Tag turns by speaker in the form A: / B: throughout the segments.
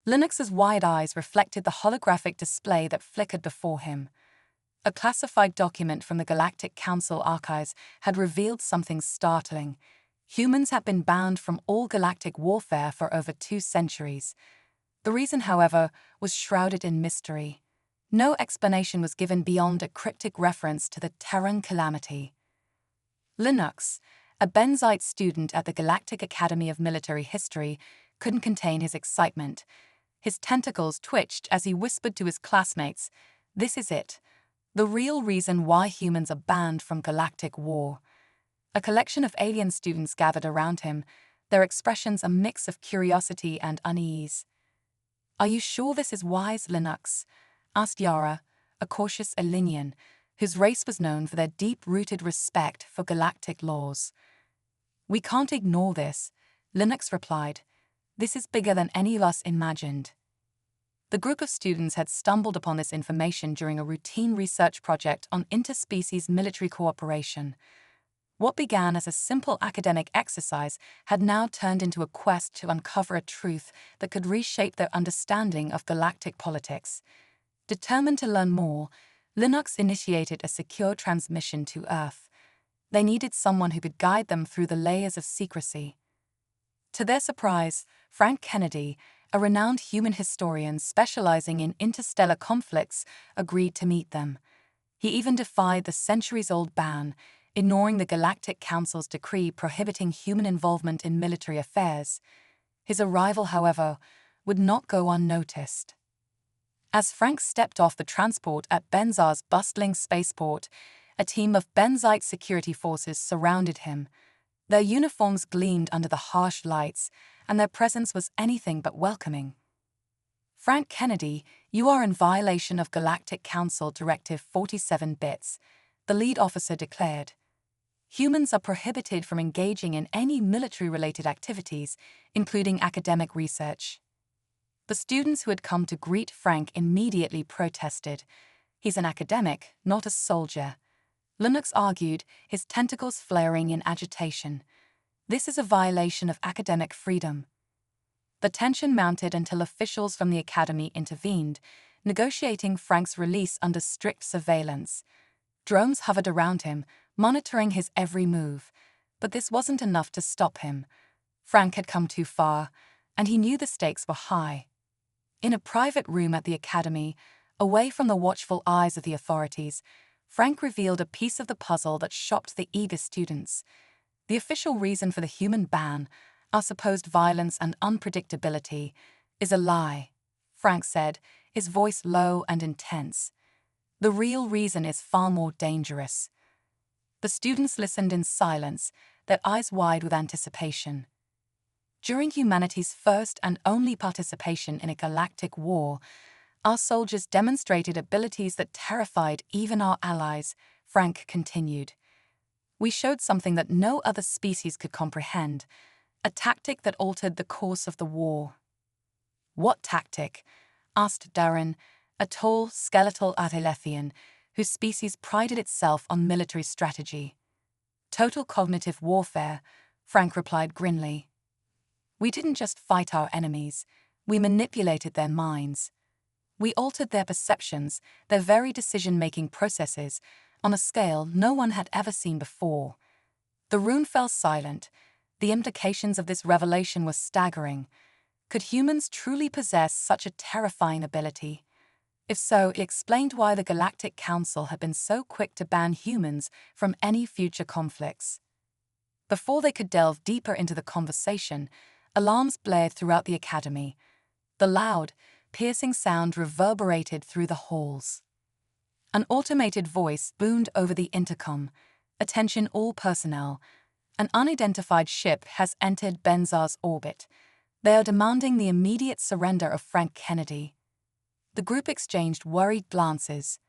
A: Linux's wide eyes reflected the holographic display that flickered before him. A classified document from the Galactic Council archives had revealed something startling. Humans had been banned from all galactic warfare for over 2 centuries. The reason, however, was shrouded in mystery. No explanation was given beyond a cryptic reference to the Terran calamity. Linux, a Benzite student at the Galactic Academy of Military History, couldn't contain his excitement. His tentacles twitched as he whispered to his classmates, "This is it. The real reason why humans are banned from galactic war." A collection of alien students gathered around him, their expressions a mix of curiosity and unease. "Are you sure this is wise, Linux?" asked Yara, a cautious Elinian, whose race was known for their deep-rooted respect for galactic laws. "We can't ignore this," Linux replied. "This is bigger than any of us imagined." The group of students had stumbled upon this information during a routine research project on interspecies military cooperation. What began as a simple academic exercise had now turned into a quest to uncover a truth that could reshape their understanding of galactic politics. Determined to learn more, Linux initiated a secure transmission to Earth. They needed someone who could guide them through the layers of secrecy. To their surprise, Frank Kennedy, a renowned human historian specializing in interstellar conflicts, agreed to meet them. He even defied the centuries-old ban, ignoring the Galactic Council's decree prohibiting human involvement in military affairs. His arrival, however, would not go unnoticed. As Frank stepped off the transport at Benzar's bustling spaceport, a team of Benzite security forces surrounded him. Their uniforms gleamed under the harsh lights, and their presence was anything but welcoming. "Frank Kennedy, you are in violation of Galactic Council Directive 47 bits, the lead officer declared. "Humans are prohibited from engaging in any military-related activities, including academic research." The students who had come to greet Frank immediately protested. "He's an academic, not a soldier," Linux argued, his tentacles flaring in agitation. "This is a violation of academic freedom." The tension mounted until officials from the academy intervened, negotiating Frank's release under strict surveillance. Drones hovered around him, monitoring his every move. But this wasn't enough to stop him. Frank had come too far, and he knew the stakes were high. In a private room at the academy, away from the watchful eyes of the authorities, Frank revealed a piece of the puzzle that shocked the eager students. The official reason for the human ban, our supposed violence and unpredictability, is a lie, Frank said, his voice low and intense. "The real reason is far more dangerous." The students listened in silence, their eyes wide with anticipation. During humanity's first and only participation in a galactic war, our soldiers demonstrated abilities that terrified even our allies, Frank continued. "We showed something that no other species could comprehend, a tactic that altered the course of the war." "What tactic?" asked Darren, a tall, skeletal Atelethian, whose species prided itself on military strategy. "Total cognitive warfare," Frank replied grimly. "We didn't just fight our enemies, we manipulated their minds. We altered their perceptions, their very decision-making processes, on a scale no one had ever seen before." The room fell silent. The implications of this revelation were staggering. Could humans truly possess such a terrifying ability? If so, it explained why the Galactic Council had been so quick to ban humans from any future conflicts. Before they could delve deeper into the conversation, alarms blared throughout the academy. The loud, piercing sound reverberated through the halls. An automated voice boomed over the intercom. "Attention all personnel. An unidentified ship has entered Benzar's orbit. They are demanding the immediate surrender of Frank Kennedy." The group exchanged worried glances.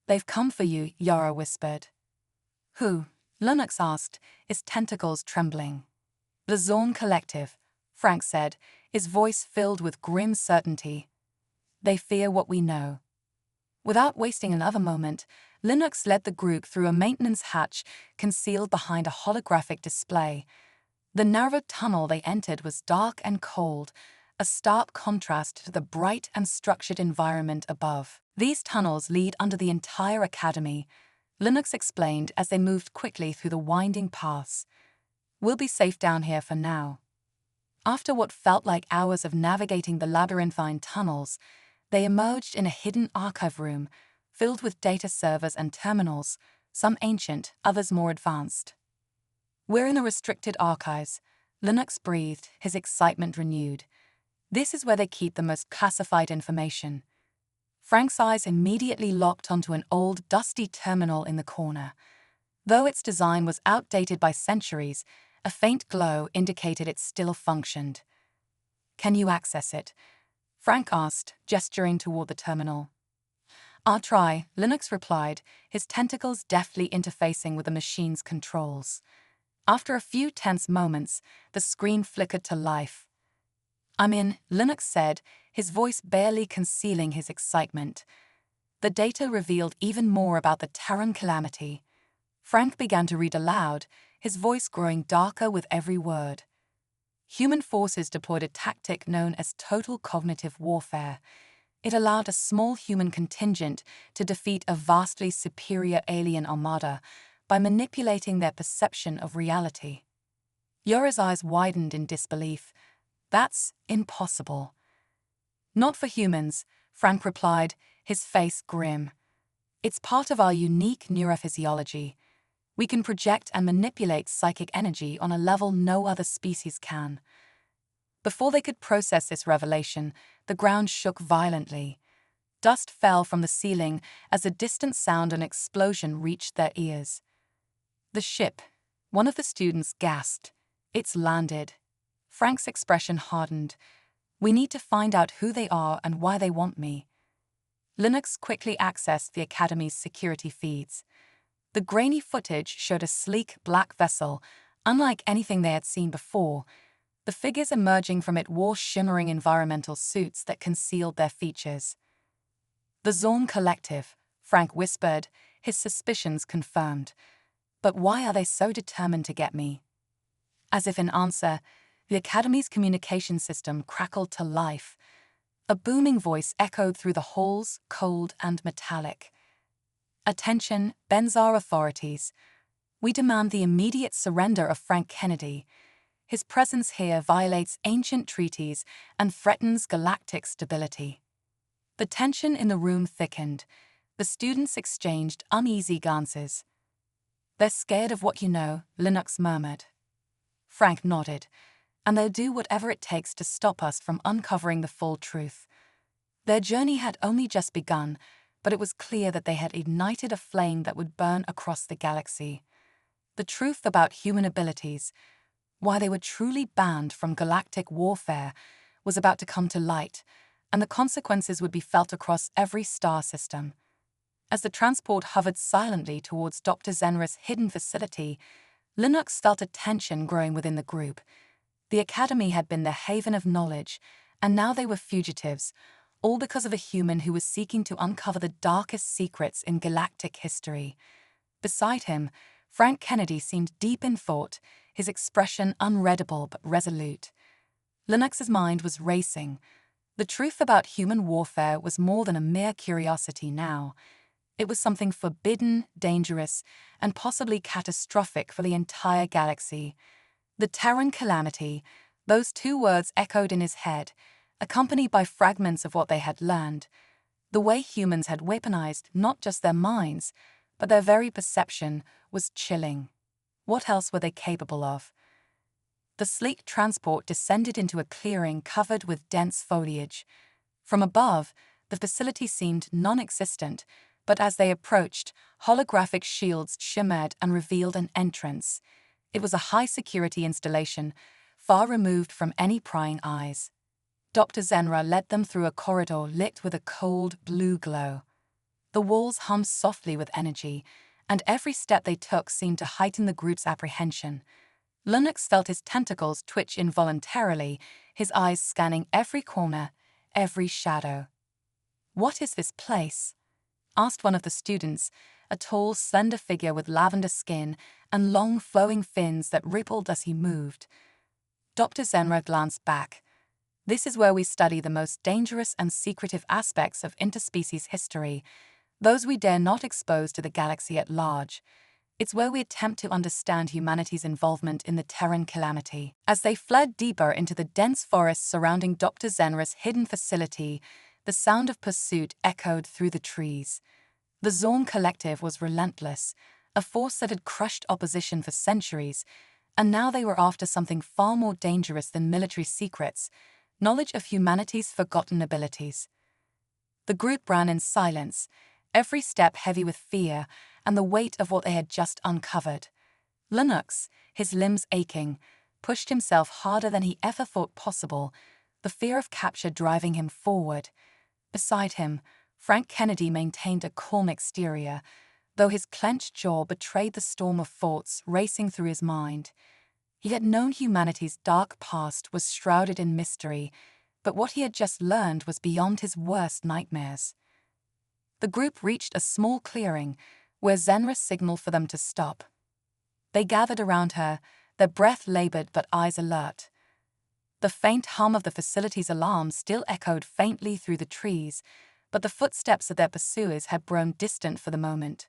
A: "They've come for you," Yara whispered. "Who?" Linux asked, his tentacles trembling. "The Zorn Collective," Frank said, his voice filled with grim certainty. "They fear what we know." Without wasting another moment, Linux led the group through a maintenance hatch concealed behind a holographic display. The narrow tunnel they entered was dark and cold, a stark contrast to the bright and structured environment above. These tunnels lead under the entire academy, Linux explained as they moved quickly through the winding paths. We'll be safe down here for now. After what felt like hours of navigating the labyrinthine tunnels, they emerged in a hidden archive room filled with data servers and terminals, some ancient, others more advanced. We're in the restricted archives, Linux breathed, his excitement renewed. This is where they keep the most classified information. Frank's eyes immediately locked onto an old, dusty terminal in the corner. Though its design was outdated by centuries, a faint glow indicated it still functioned. Can you access it? Frank asked, gesturing toward the terminal. I'll try, Linux replied, his tentacles deftly interfacing with the machine's controls. After a few tense moments, the screen flickered to life. I'm in, Linux said, his voice barely concealing his excitement. The data revealed even more about the Terran calamity. Frank began to read aloud, his voice growing darker with every word. Human forces deployed a tactic known as total cognitive warfare. It allowed a small human contingent to defeat a vastly superior alien armada by manipulating their perception of reality. Yora's eyes widened in disbelief. That's impossible. Not for humans, Frank replied, his face grim. It's part of our unique neurophysiology. We can project and manipulate psychic energy on a level no other species can. Before they could process this revelation, the ground shook violently. Dust fell from the ceiling as a distant sound and explosion reached their ears. The ship, one of the students gasped. It's landed. Frank's expression hardened. We need to find out who they are and why they want me. Linux quickly accessed the Academy's security feeds. The grainy footage showed a sleek black vessel, unlike anything they had seen before. The figures emerging from it wore shimmering environmental suits that concealed their features. The Zorn Collective, Frank whispered, his suspicions confirmed. But why are they so determined to get me? As if in answer, the Academy's communication system crackled to life. A booming voice echoed through the halls, cold and metallic. Attention, Benzar authorities. We demand the immediate surrender of Frank Kennedy. His presence here violates ancient treaties and threatens galactic stability. The tension in the room thickened. The students exchanged uneasy glances. They're scared of what you know, Linux murmured. Frank nodded. And they'll do whatever it takes to stop us from uncovering the full truth. Their journey had only just begun, but it was clear that they had ignited a flame that would burn across the galaxy. The truth about human abilities, why they were truly banned from galactic warfare, was about to come to light, and the consequences would be felt across every star system. As the transport hovered silently towards Dr. Zenra's hidden facility, Linux felt a tension growing within the group. The Academy had been their haven of knowledge, and now they were fugitives, all because of a human who was seeking to uncover the darkest secrets in galactic history. Beside him, Frank Kennedy seemed deep in thought, his expression unreadable but resolute. Linux's mind was racing. The truth about human warfare was more than a mere curiosity now. It was something forbidden, dangerous, and possibly catastrophic for the entire galaxy. The Terran calamity, those two words echoed in his head, accompanied by fragments of what they had learned. The way humans had weaponized not just their minds, but their very perception was chilling. What else were they capable of? The sleek transport descended into a clearing covered with dense foliage. From above, the facility seemed non-existent, but as they approached, holographic shields shimmered and revealed an entrance. It was a high-security installation, far removed from any prying eyes. Dr. Zenra led them through a corridor lit with a cold blue glow. The walls hummed softly with energy, and every step they took seemed to heighten the group's apprehension. Linux felt his tentacles twitch involuntarily, his eyes scanning every corner, every shadow. "What is this place?" asked one of the students, a tall, slender figure with lavender skin and long, flowing fins that rippled as he moved. Dr. Zenra glanced back. This is where we study the most dangerous and secretive aspects of interspecies history, those we dare not expose to the galaxy at large. It's where we attempt to understand humanity's involvement in the Terran calamity. As they fled deeper into the dense forests surrounding Dr. Zenra's hidden facility, the sound of pursuit echoed through the trees. The Zorn Collective was relentless, a force that had crushed opposition for centuries, and now they were after something far more dangerous than military secrets: knowledge of humanity's forgotten abilities. The group ran in silence, every step heavy with fear and the weight of what they had just uncovered. Linux, his limbs aching, pushed himself harder than he ever thought possible, the fear of capture driving him forward. Beside him, Frank Kennedy maintained a calm exterior, though his clenched jaw betrayed the storm of thoughts racing through his mind. He had known humanity's dark past was shrouded in mystery, but what he had just learned was beyond his worst nightmares. The group reached a small clearing, where Zenra signaled for them to stop. They gathered around her, their breath labored but eyes alert. The faint hum of the facility's alarm still echoed faintly through the trees, but the footsteps of their pursuers had grown distant for the moment.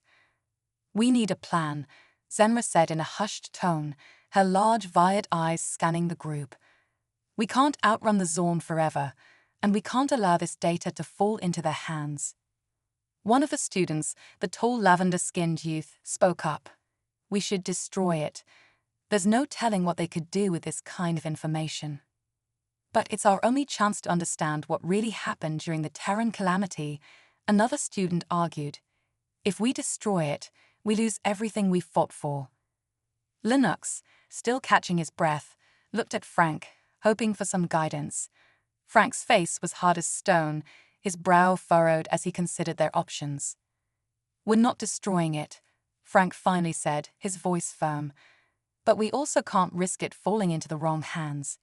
A: "We need a plan," Zenra said in a hushed tone, her large violet eyes scanning the group. "We can't outrun the Zorn forever, and we can't allow this data to fall into their hands." One of the students, the tall lavender-skinned youth, spoke up. "We should destroy it. There's no telling what they could do with this kind of information." "But it's our only chance to understand what really happened during the Terran calamity," another student argued. "If we destroy it, we lose everything we fought for." Linux, still catching his breath, looked at Frank, hoping for some guidance. Frank's face was hard as stone, his brow furrowed as he considered their options. "We're not destroying it," Frank finally said, his voice firm. "But we also can't risk it falling into the wrong hands.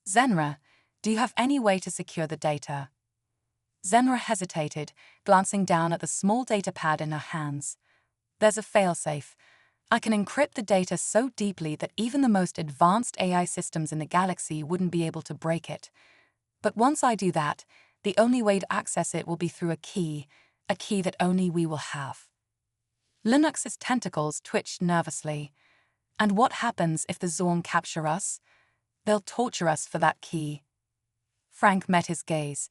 A: Zenra, do you have any way to secure the data?" Zenra hesitated, glancing down at the small datapad in her hands. "There's a failsafe. I can encrypt the data so deeply that even the most advanced AI systems in the galaxy wouldn't be able to break it. But once I do that, the only way to access it will be through a key that only we will have." Linux's tentacles twitched nervously. "And what happens if the Zorn capture us?" "They'll torture us for that key." Frank met his gaze.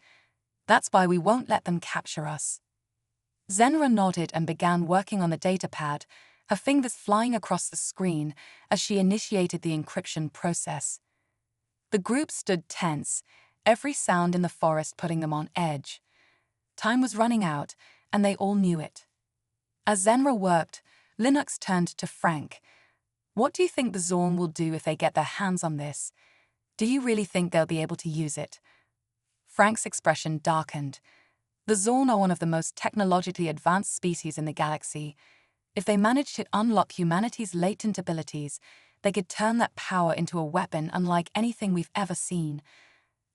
A: "That's why we won't let them capture us." Zenra nodded and began working on the datapad, her fingers flying across the screen as she initiated the encryption process. The group stood tense, every sound in the forest putting them on edge. Time was running out, and they all knew it. As Zenra worked, Linux turned to Frank. "What do you think the Zorn will do if they get their hands on this? Do you really think they'll be able to use it?" Frank's expression darkened. "The Zorn are one of the most technologically advanced species in the galaxy. If they manage to unlock humanity's latent abilities, they could turn that power into a weapon unlike anything we've ever seen.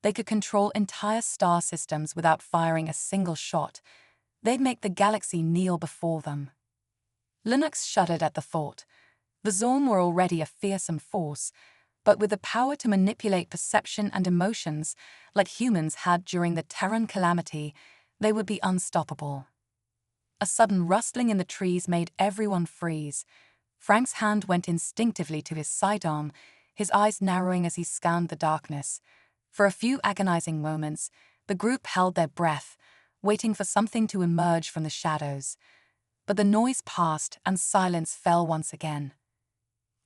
A: They could control entire star systems without firing a single shot. They'd make the galaxy kneel before them." Linux shuddered at the thought. The Zorn were already a fearsome force, but with the power to manipulate perception and emotions, like humans had during the Terran calamity, they would be unstoppable. A sudden rustling in the trees made everyone freeze. Frank's hand went instinctively to his sidearm, his eyes narrowing as he scanned the darkness. For a few agonizing moments, the group held their breath, waiting for something to emerge from the shadows. But the noise passed and silence fell once again.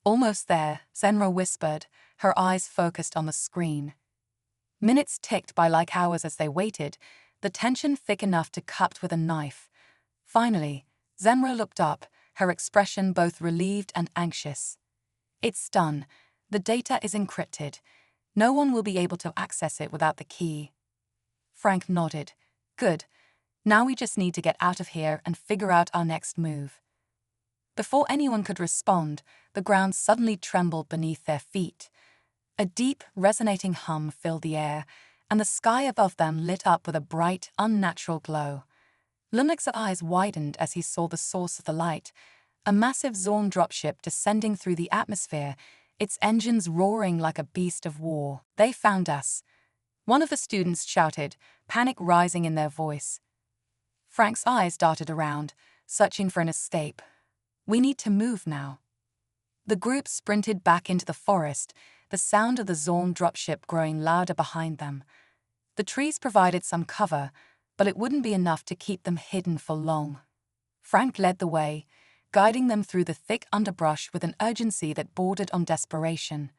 A: "Almost there," Zenra whispered, her eyes focused on the screen. Minutes ticked by like hours as they waited, the tension thick enough to cut with a knife. Finally, Zenra looked up, her expression both relieved and anxious. "It's done. The data is encrypted. No one will be able to access it without the key." Frank nodded. "Good. Now we just need to get out of here and figure out our next move." Before anyone could respond, the ground suddenly trembled beneath their feet. A deep, resonating hum filled the air, and the sky above them lit up with a bright, unnatural glow. Linux's eyes widened as he saw the source of the light, a massive Zorn dropship descending through the atmosphere, its engines roaring like a beast of war. "They found us." One of the students shouted, panic rising in their voice. Frank's eyes darted around, searching for an escape. We need to move now. The group sprinted back into the forest, the sound of the Zorn dropship growing louder behind them. The trees provided some cover, but it wouldn't be enough to keep them hidden for long. Frank led the way, guiding them through the thick underbrush with an urgency that bordered on desperation.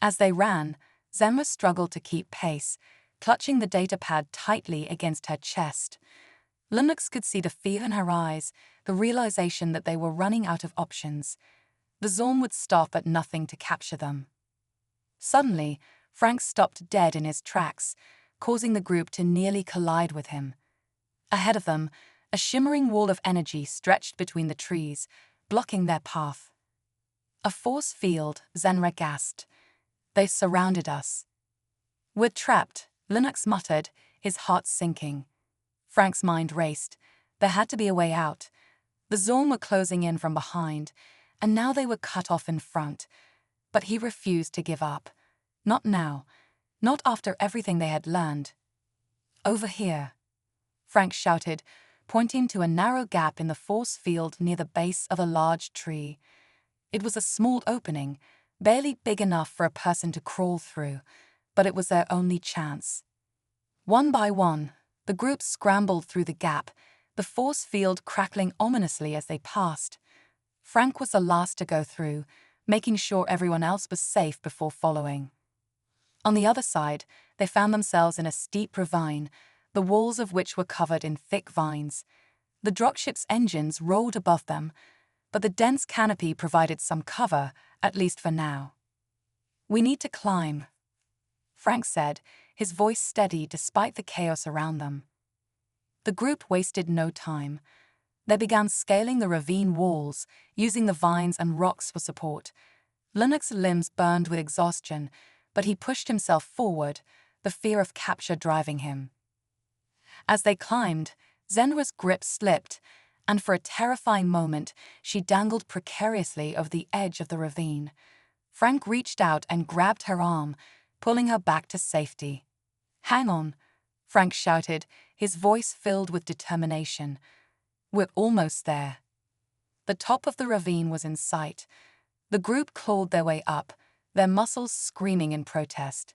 A: As they ran, Zenra struggled to keep pace, clutching the datapad tightly against her chest. Linux could see the fear in her eyes, the realization that they were running out of options. The Zorn would stop at nothing to capture them. Suddenly, Frank stopped dead in his tracks, causing the group to nearly collide with him. Ahead of them, a shimmering wall of energy stretched between the trees, blocking their path. A force field, Zenra gasped. They surrounded us. We're trapped, Linux muttered, his heart sinking. Frank's mind raced. There had to be a way out. The Zorn were closing in from behind, and now they were cut off in front. But he refused to give up. Not now. Not after everything they had learned. Over here, Frank shouted, pointing to a narrow gap in the force field near the base of a large tree. It was a small opening, barely big enough for a person to crawl through, but it was their only chance. One by one, the group scrambled through the gap, the force field crackling ominously as they passed. Frank was the last to go through, making sure everyone else was safe before following. On the other side, they found themselves in a steep ravine, the walls of which were covered in thick vines. The dropship's engines rolled above them, but the dense canopy provided some cover, at least for now. We need to climb, Frank said, his voice steady despite the chaos around them. The group wasted no time. They began scaling the ravine walls, using the vines and rocks for support. Linux's limbs burned with exhaustion, but he pushed himself forward, the fear of capture driving him. As they climbed, Zenra's grip slipped, and for a terrifying moment, she dangled precariously over the edge of the ravine. Frank reached out and grabbed her arm, pulling her back to safety. "Hang on," Frank shouted, his voice filled with determination. "We're almost there." The top of the ravine was in sight. The group clawed their way up, their muscles screaming in protest.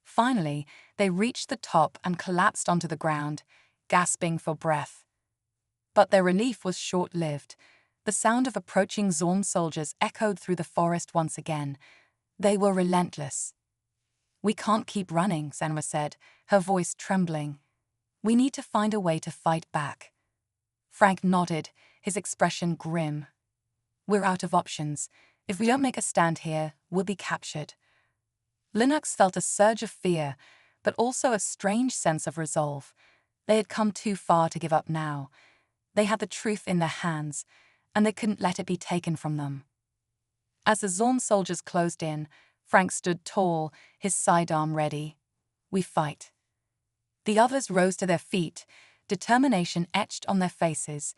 A: Finally, they reached the top and collapsed onto the ground, gasping for breath. But their relief was short-lived. The sound of approaching Zorn soldiers echoed through the forest once again. They were relentless. "We can't keep running," Zenra said, her voice trembling. "We need to find a way to fight back." Frank nodded, his expression grim. "We're out of options. If we don't make a stand here, we'll be captured." Linux felt a surge of fear, but also a strange sense of resolve. They had come too far to give up now. They had the truth in their hands, and they couldn't let it be taken from them. As the Zorn soldiers closed in, Frank stood tall, his sidearm ready. "We fight." The others rose to their feet, determination etched on their faces.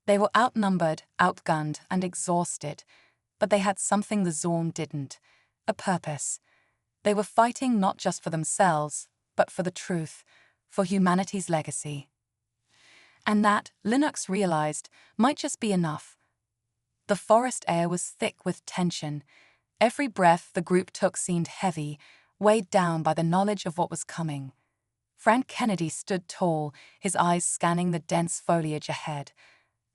A: They were outnumbered, outgunned, and exhausted, but they had something the Zorn didn't: a purpose. They were fighting not just for themselves, but for the truth, for humanity's legacy. And that, Linux realized, might just be enough. The forest air was thick with tension. Every breath the group took seemed heavy, weighed down by the knowledge of what was coming. Frank Kennedy stood tall, his eyes scanning the dense foliage ahead.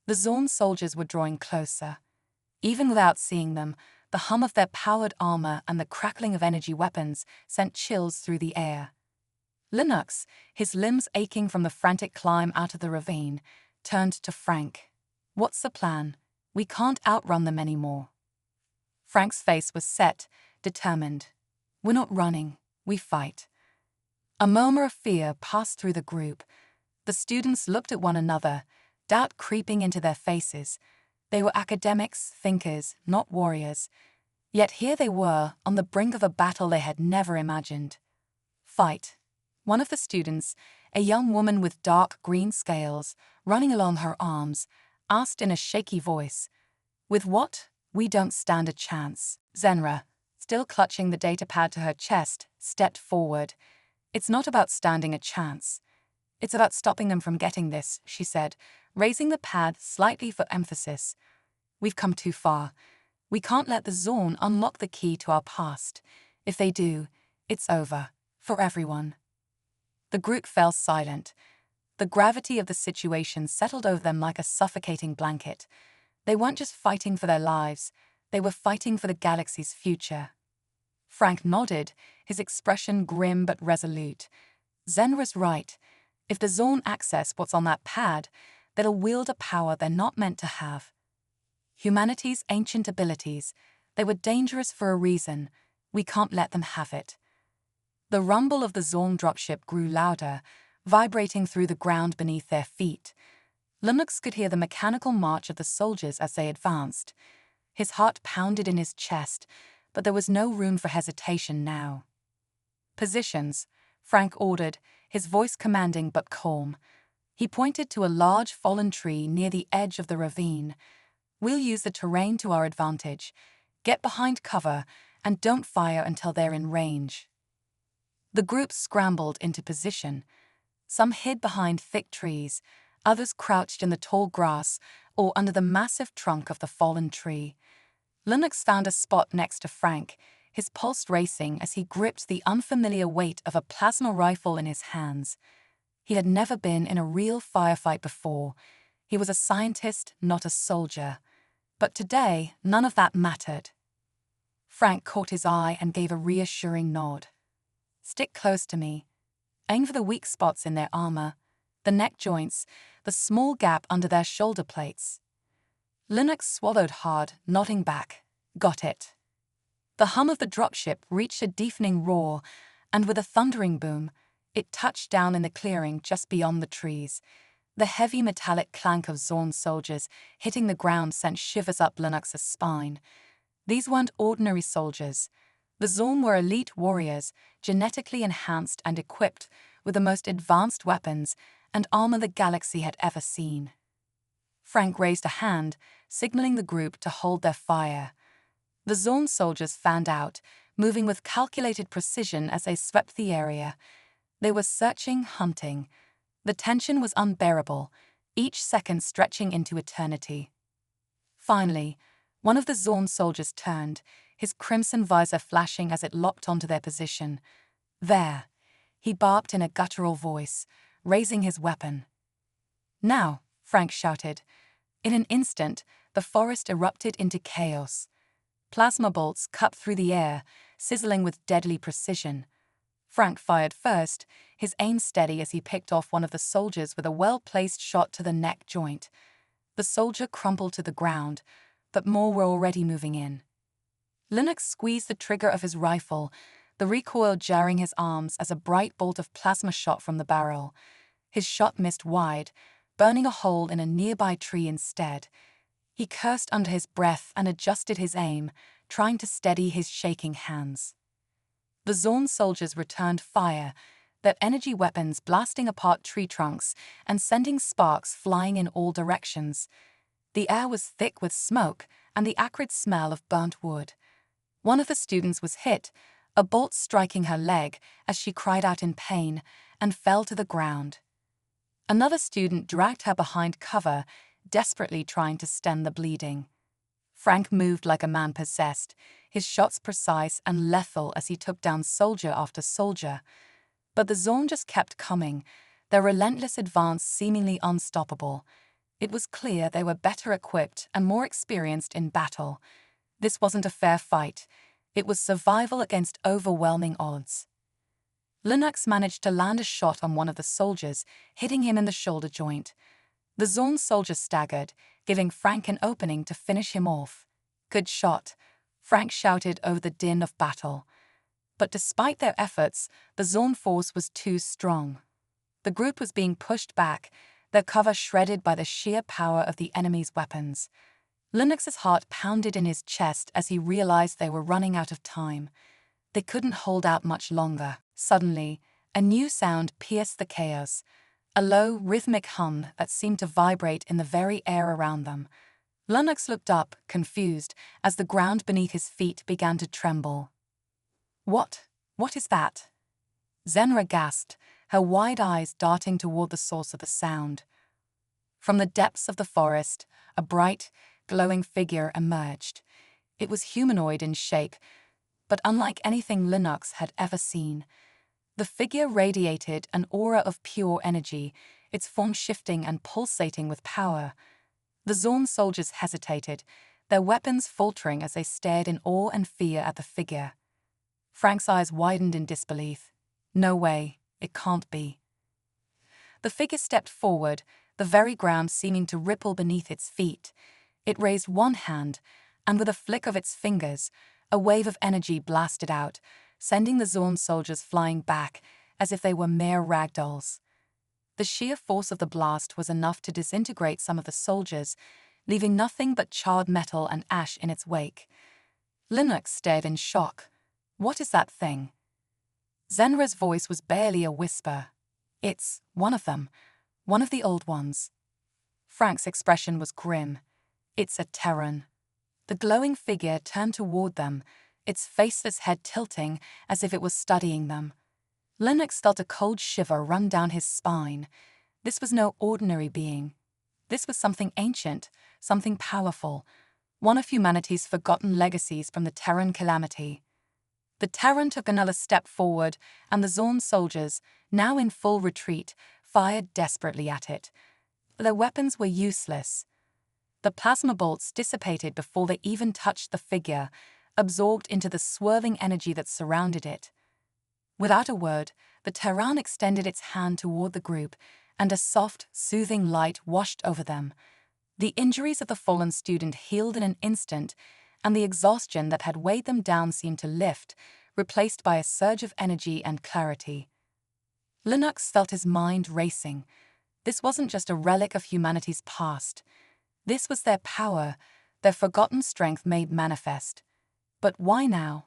A: The Zorn soldiers were drawing closer. Even without seeing them, the hum of their powered armor and the crackling of energy weapons sent chills through the air. Linux, his limbs aching from the frantic climb out of the ravine, turned to Frank. "What's the plan? We can't outrun them anymore." Frank's face was set, determined. "We're not running, we fight." A murmur of fear passed through the group. The students looked at one another, doubt creeping into their faces. They were academics, thinkers, not warriors. Yet here they were, on the brink of a battle they had never imagined. "Fight." One of the students, a young woman with dark green scales running along her arms, asked in a shaky voice. "With what? We don't stand a chance." Zenra, still clutching the datapad to her chest, stepped forward. It's not about standing a chance. It's about stopping them from getting this, she said, raising the pad slightly for emphasis. We've come too far. We can't let the Zorn unlock the key to our past. If they do, it's over. For everyone. The group fell silent. The gravity of the situation settled over them like a suffocating blanket. They weren't just fighting for their lives, they were fighting for the galaxy's future. Frank nodded, his expression grim but resolute. Zen was right. If the Zorn access what's on that pad, they'll wield a power they're not meant to have. Humanity's ancient abilities, they were dangerous for a reason. We can't let them have it. The rumble of the Zorn dropship grew louder, vibrating through the ground beneath their feet. Lennox could hear the mechanical march of the soldiers as they advanced. His heart pounded in his chest, but there was no room for hesitation now. Positions, Frank ordered, his voice commanding but calm. He pointed to a large fallen tree near the edge of the ravine. We'll use the terrain to our advantage. Get behind cover and don't fire until they're in range. The group scrambled into position. Some hid behind thick trees, others crouched in the tall grass or under the massive trunk of the fallen tree. Lennox found a spot next to Frank, his pulse racing as he gripped the unfamiliar weight of a plasma rifle in his hands. He had never been in a real firefight before. He was a scientist, not a soldier. But today, none of that mattered. Frank caught his eye and gave a reassuring nod. Stick close to me. Aim for the weak spots in their armor, the neck joints, the small gap under their shoulder plates. Lennox swallowed hard, nodding back. Got it. The hum of the dropship reached a deafening roar, and with a thundering boom, it touched down in the clearing just beyond the trees. The heavy metallic clank of Zorn soldiers hitting the ground sent shivers up Lennox's spine. These weren't ordinary soldiers. The Zorn were elite warriors, genetically enhanced and equipped with the most advanced weapons and armor the galaxy had ever seen. Frank raised a hand, signaling the group to hold their fire. The Zorn soldiers fanned out, moving with calculated precision as they swept the area. They were searching, hunting. The tension was unbearable, each second stretching into eternity. Finally, one of the Zorn soldiers turned, his crimson visor flashing as it locked onto their position. There, he barked in a guttural voice, raising his weapon. Now, Frank shouted. In an instant, the forest erupted into chaos. Plasma bolts cut through the air, sizzling with deadly precision. Frank fired first, his aim steady as he picked off one of the soldiers with a well-placed shot to the neck joint. The soldier crumpled to the ground, but more were already moving in. Lennox squeezed the trigger of his rifle, the recoil jarring his arms as a bright bolt of plasma shot from the barrel. His shot missed wide, burning a hole in a nearby tree instead. He cursed under his breath and adjusted his aim, trying to steady his shaking hands. The Zorn soldiers returned fire, their energy weapons blasting apart tree trunks and sending sparks flying in all directions. The air was thick with smoke and the acrid smell of burnt wood. One of the students was hit, a bolt striking her leg as she cried out in pain and fell to the ground. Another student dragged her behind cover, desperately trying to stem the bleeding. Frank moved like a man possessed, his shots precise and lethal as he took down soldier after soldier. But the Zorn just kept coming, their relentless advance seemingly unstoppable. It was clear they were better equipped and more experienced in battle. This wasn't a fair fight. It was survival against overwhelming odds. Lennox managed to land a shot on one of the soldiers, hitting him in the shoulder joint. The Zorn soldier staggered, giving Frank an opening to finish him off. Good shot, Frank shouted over the din of battle. But despite their efforts, the Zorn force was too strong. The group was being pushed back, their cover shredded by the sheer power of the enemy's weapons. Lennox's heart pounded in his chest as he realized they were running out of time. They couldn't hold out much longer. Suddenly, a new sound pierced the chaos, a low, rhythmic hum that seemed to vibrate in the very air around them. Lennox looked up, confused, as the ground beneath his feet began to tremble. What is that? Zenra gasped, her wide eyes darting toward the source of the sound. From the depths of the forest, a bright, glowing figure emerged. It was humanoid in shape, but unlike anything Linux had ever seen. The figure radiated an aura of pure energy, its form shifting and pulsating with power. The Zorn soldiers hesitated, their weapons faltering as they stared in awe and fear at the figure. Frank's eyes widened in disbelief. No way, it can't be. The figure stepped forward, the very ground seeming to ripple beneath its feet. It raised one hand, and with a flick of its fingers, a wave of energy blasted out, sending the Zorn soldiers flying back as if they were mere ragdolls. The sheer force of the blast was enough to disintegrate some of the soldiers, leaving nothing but charred metal and ash in its wake. Linux stared in shock. What is that thing? Zenra's voice was barely a whisper. It's one of them, one of the old ones. Frank's expression was grim. It's a Terran. The glowing figure turned toward them, its faceless head tilting as if it was studying them. Linux felt a cold shiver run down his spine. This was no ordinary being. This was something ancient, something powerful, one of humanity's forgotten legacies from the Terran calamity. The Terran took another step forward, and the Zorn soldiers, now in full retreat, fired desperately at it. Their weapons were useless. The plasma bolts dissipated before they even touched the figure, absorbed into the swirling energy that surrounded it. Without a word, the Terran extended its hand toward the group, and a soft, soothing light washed over them. The injuries of the fallen student healed in an instant, and the exhaustion that had weighed them down seemed to lift, replaced by a surge of energy and clarity. Linux felt his mind racing. This wasn't just a relic of humanity's past. This was their power, their forgotten strength made manifest. But why now?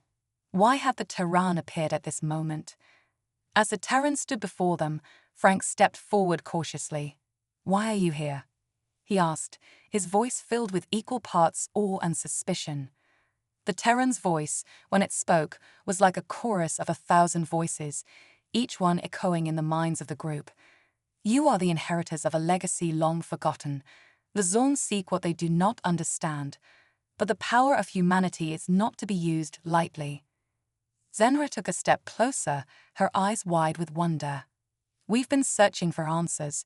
A: Why had the Terran appeared at this moment? As the Terran stood before them, Frank stepped forward cautiously. "Why are you here?" he asked, his voice filled with equal parts awe and suspicion. The Terran's voice, when it spoke, was like a chorus of 1,000 voices, each one echoing in the minds of the group. "You are the inheritors of a legacy long forgotten. The Zorn seek what they do not understand, but the power of humanity is not to be used lightly." Zenra took a step closer, her eyes wide with wonder. "We've been searching for answers.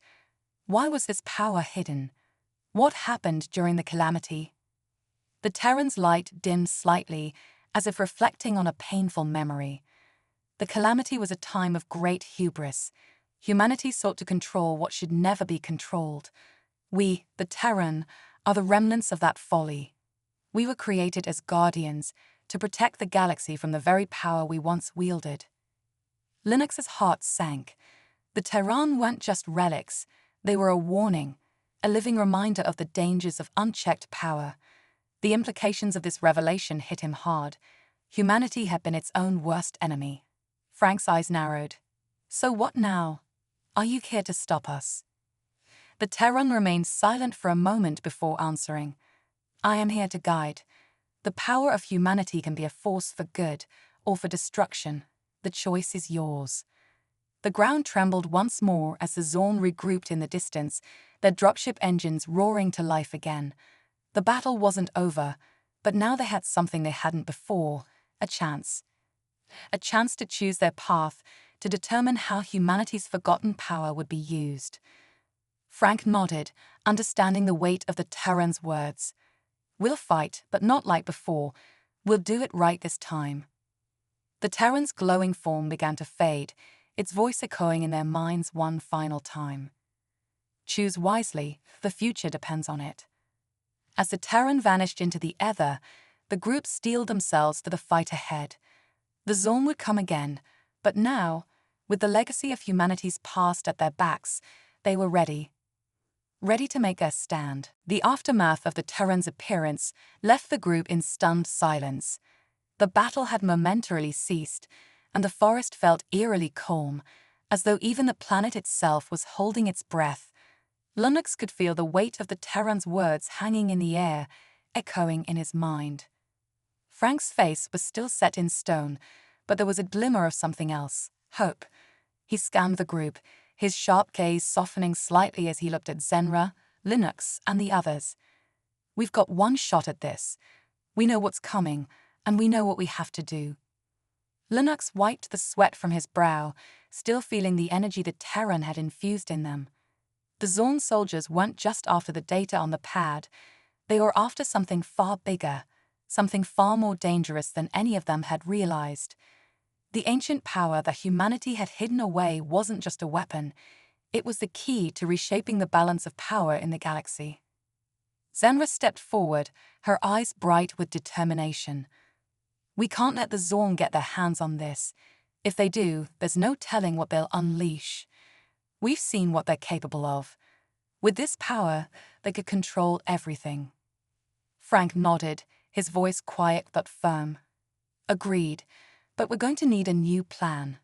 A: Why was this power hidden? What happened during the calamity?" The Terran's light dimmed slightly, as if reflecting on a painful memory. The calamity was a time of great hubris. Humanity sought to control what should never be controlled. We, the Terran, are the remnants of that folly. We were created as guardians, to protect the galaxy from the very power we once wielded. Linux's heart sank. The Terran weren't just relics, they were a warning, a living reminder of the dangers of unchecked power. The implications of this revelation hit him hard. Humanity had been its own worst enemy. Frank's eyes narrowed. "So what now? Are you here to stop us?" The Terran remained silent for a moment before answering. "I am here to guide. The power of humanity can be a force for good or for destruction. The choice is yours." The ground trembled once more as the Zorn regrouped in the distance, their dropship engines roaring to life again. The battle wasn't over, but now they had something they hadn't before, a chance. A chance to choose their path, to determine how humanity's forgotten power would be used. Frank nodded, understanding the weight of the Terran's words. "We'll fight, but not like before. We'll do it right this time." The Terran's glowing form began to fade, its voice echoing in their minds one final time. "Choose wisely, the future depends on it." As the Terran vanished into the ether, the group steeled themselves for the fight ahead. The Zorn would come again, but now, with the legacy of humanity's past at their backs, they were ready. Ready to make their stand. The aftermath of the Terran's appearance left the group in stunned silence. The battle had momentarily ceased, and the forest felt eerily calm, as though even the planet itself was holding its breath. Linux could feel the weight of the Terran's words hanging in the air, echoing in his mind. Frank's face was still set in stone, but there was a glimmer of something else, Hope. He scanned the group, his sharp gaze softening slightly as he looked at Zenra, Linux, and the others. We've got one shot at this. We know what's coming, and we know what we have to do. Linux wiped the sweat from his brow, still feeling the energy the Terran had infused in them. The Zorn soldiers weren't just after the data on the pad, they were after something far bigger, something far more dangerous than any of them had realized. The ancient power that humanity had hidden away wasn't just a weapon, it was the key to reshaping the balance of power in the galaxy. Zenra stepped forward, her eyes bright with determination. We can't let the Zorn get their hands on this. If they do, there's no telling what they'll unleash. We've seen what they're capable of. With this power, they could control everything. Frank nodded, his voice quiet but firm. Agreed, but we're going to need a new plan.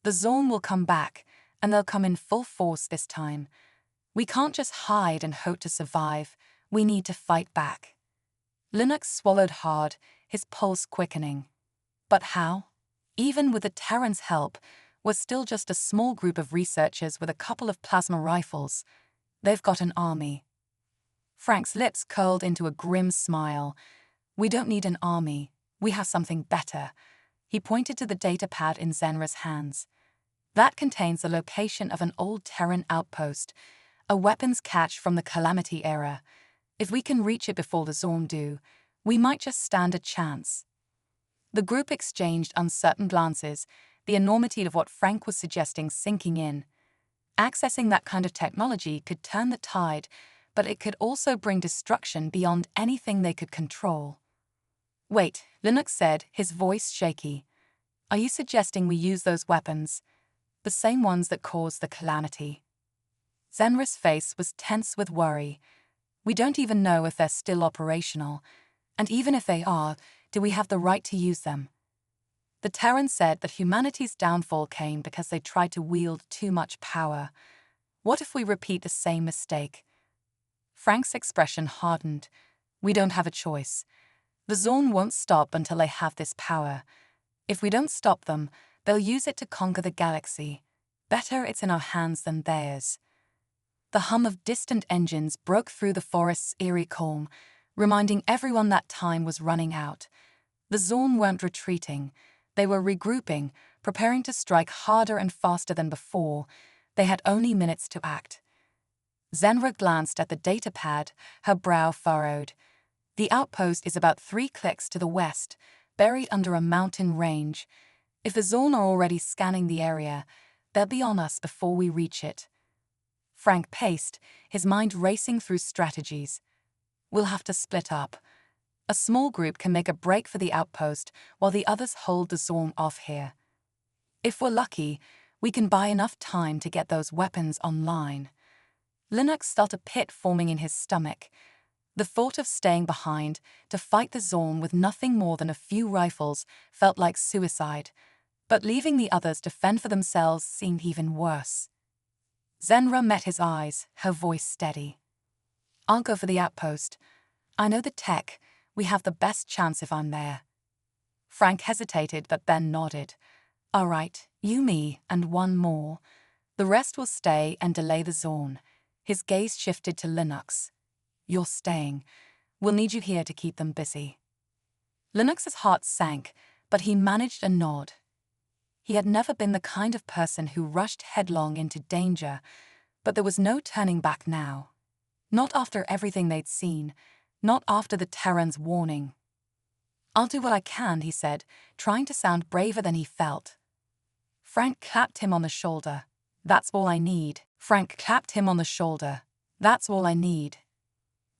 A: The Zorn will come back, and they'll come in full force this time. We can't just hide and hope to survive, we need to fight back. Linux swallowed hard, his pulse quickening. But how? Even with the Terran's help, we're still just a small group of researchers with a couple of plasma rifles. They've got an army. Frank's lips curled into a grim smile. We don't need an army, we have something better. He pointed to the datapad in Zenra's hands. That contains the location of an old Terran outpost, a weapons cache from the Calamity era. If we can reach it before the Zorn do, we might just stand a chance. The group exchanged uncertain glances, the enormity of what Frank was suggesting sinking in. Accessing that kind of technology could turn the tide, but it could also bring destruction beyond anything they could control. Wait, Linux said, his voice shaky. Are you suggesting we use those weapons? The same ones that caused the calamity? Zenra's face was tense with worry. We don't even know if they're still operational. And even if they are, do we have the right to use them? The Terran said that humanity's downfall came because they tried to wield too much power. What if we repeat the same mistake? Frank's expression hardened. We don't have a choice. The Zorn won't stop until they have this power. If we don't stop them, they'll use it to conquer the galaxy. Better it's in our hands than theirs. The hum of distant engines broke through the forest's eerie calm, reminding everyone that time was running out. The Zorn weren't retreating. They were regrouping, preparing to strike harder and faster than before. They had only minutes to act. Zenra glanced at the datapad, her brow furrowed. The outpost is about 3 clicks to the west, buried under a mountain range. If the Zorn are already scanning the area, they'll be on us before we reach it. Frank paced, his mind racing through strategies. We'll have to split up. A small group can make a break for the outpost while the others hold the Zorn off here. If we're lucky, we can buy enough time to get those weapons online. Linux felt a pit forming in his stomach. The thought of staying behind to fight the Zorn with nothing more than a few rifles felt like suicide, but leaving the others to fend for themselves seemed even worse. Zenra met his eyes, her voice steady. I'll go for the outpost. I know the tech. We have the best chance if I'm there. Frank hesitated but then nodded. All right, you, me, and one more. The rest will stay and delay the Zorn. His gaze shifted to Linux. You're staying. We'll need you here to keep them busy. Linux's heart sank, but he managed a nod. He had never been the kind of person who rushed headlong into danger, but there was no turning back now. Not after everything they'd seen, not after the Terran's warning. I'll do what I can, he said, trying to sound braver than he felt. Frank clapped him on the shoulder. That's all I need. Frank clapped him on the shoulder. That's all I need.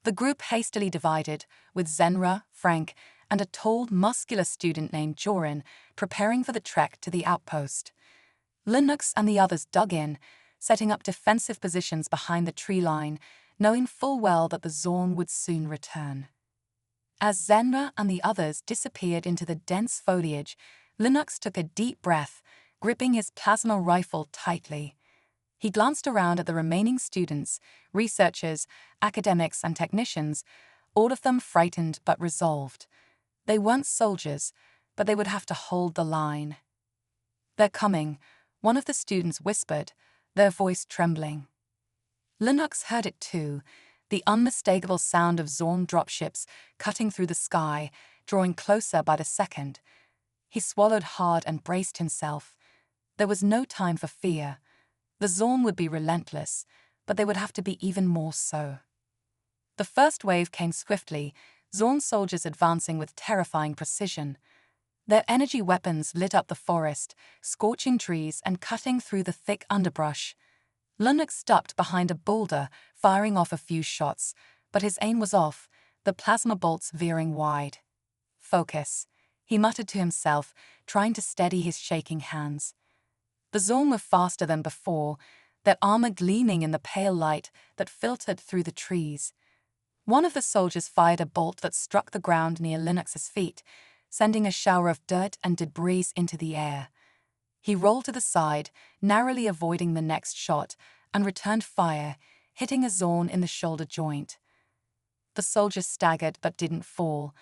A: The group hastily divided, with Zenra, Frank, and a tall, muscular student named Joran preparing for the trek to the outpost. Linux and the others dug in, setting up defensive positions behind the tree line, knowing full well that the Zorn would soon return. As Zenra and the others disappeared into the dense foliage, Linux took a deep breath, gripping his plasma rifle tightly. He glanced around at the remaining students, researchers, academics, and technicians, all of them frightened but resolved. They weren't soldiers, but they would have to hold the line. "They're coming," one of the students whispered, their voice trembling. Linux heard it too, the unmistakable sound of Zorn dropships cutting through the sky, drawing closer by the second. He swallowed hard and braced himself. There was no time for fear. The Zorn would be relentless, but they would have to be even more so. The first wave came swiftly, Zorn soldiers advancing with terrifying precision. Their energy weapons lit up the forest, scorching trees and cutting through the thick underbrush. Linux ducked behind a boulder, firing off a few shots, but his aim was off, the plasma bolts veering wide. "Focus," he muttered to himself, trying to steady his shaking hands. The Zorn were faster than before, their armor gleaming in the pale light that filtered through the trees. One of the soldiers fired a bolt that struck the ground near Linux's feet, sending a shower of dirt and debris into the air. He rolled to the side, narrowly avoiding the next shot, and returned fire, hitting a Zorn in the shoulder joint. The soldier staggered but didn't fall.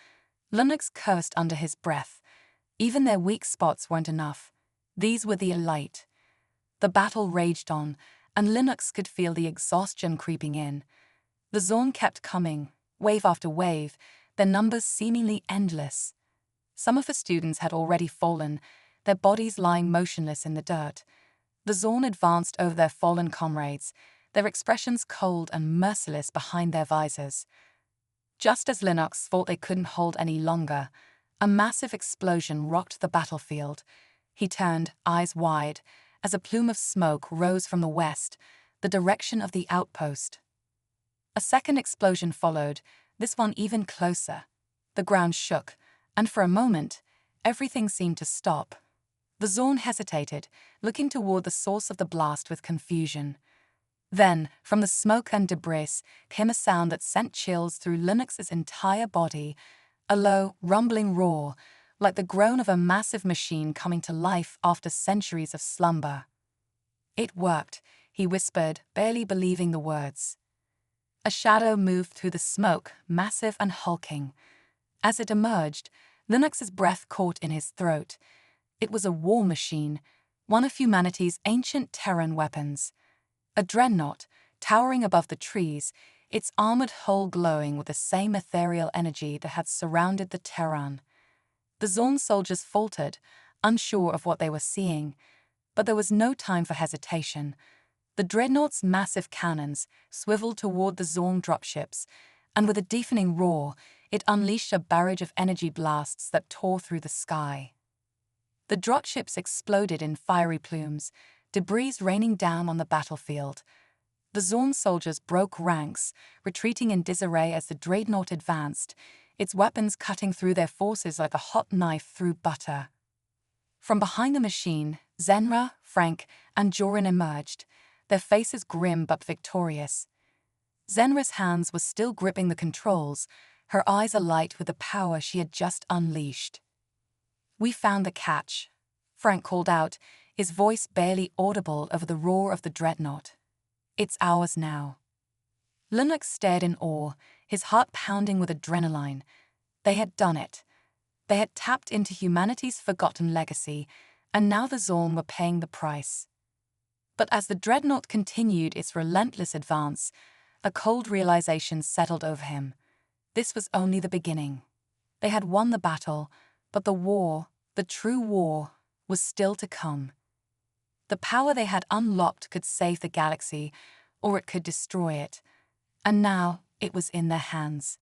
A: Linux cursed under his breath. Even their weak spots weren't enough. These were the elite. The battle raged on, and Linux could feel the exhaustion creeping in. The Zorn kept coming, wave after wave, their numbers seemingly endless. Some of the students had already fallen, their bodies lying motionless in the dirt. The Zorn advanced over their fallen comrades, their expressions cold and merciless behind their visors. Just as Linux thought they couldn't hold any longer, a massive explosion rocked the battlefield. He turned, eyes wide, as a plume of smoke rose from the west, the direction of the outpost. A second explosion followed, this one even closer. The ground shook, and for a moment, everything seemed to stop. The Zorn hesitated, looking toward the source of the blast with confusion. Then, from the smoke and debris, came a sound that sent chills through Linux's entire body, a low, rumbling roar, like the groan of a massive machine coming to life after centuries of slumber. "It worked," he whispered, barely believing the words. A shadow moved through the smoke, massive and hulking. As it emerged, Linux's breath caught in his throat. It was a war machine, one of humanity's ancient Terran weapons. A dreadnought, towering above the trees, its armored hull glowing with the same ethereal energy that had surrounded the Terran. The Zorn soldiers faltered, unsure of what they were seeing, but there was no time for hesitation. The dreadnought's massive cannons swiveled toward the Zorn dropships, and with a deafening roar, it unleashed a barrage of energy blasts that tore through the sky. The dropships exploded in fiery plumes, debris raining down on the battlefield. The Zorn soldiers broke ranks, retreating in disarray as the dreadnought advanced, its weapons cutting through their forces like a hot knife through butter. From behind the machine, Zenra, Frank, and Joran emerged, their faces grim but victorious. Zenra's hands were still gripping the controls, her eyes alight with the power she had just unleashed. "We found the catch," Frank called out, his voice barely audible over the roar of the dreadnought. "It's ours now." Linux stared in awe, his heart pounding with adrenaline. They had done it. They had tapped into humanity's forgotten legacy, and now the Zorn were paying the price. But as the dreadnought continued its relentless advance, a cold realization settled over him. This was only the beginning. They had won the battle, but the war, the true war, was still to come. The power they had unlocked could save the galaxy, or it could destroy it. And now it was in their hands.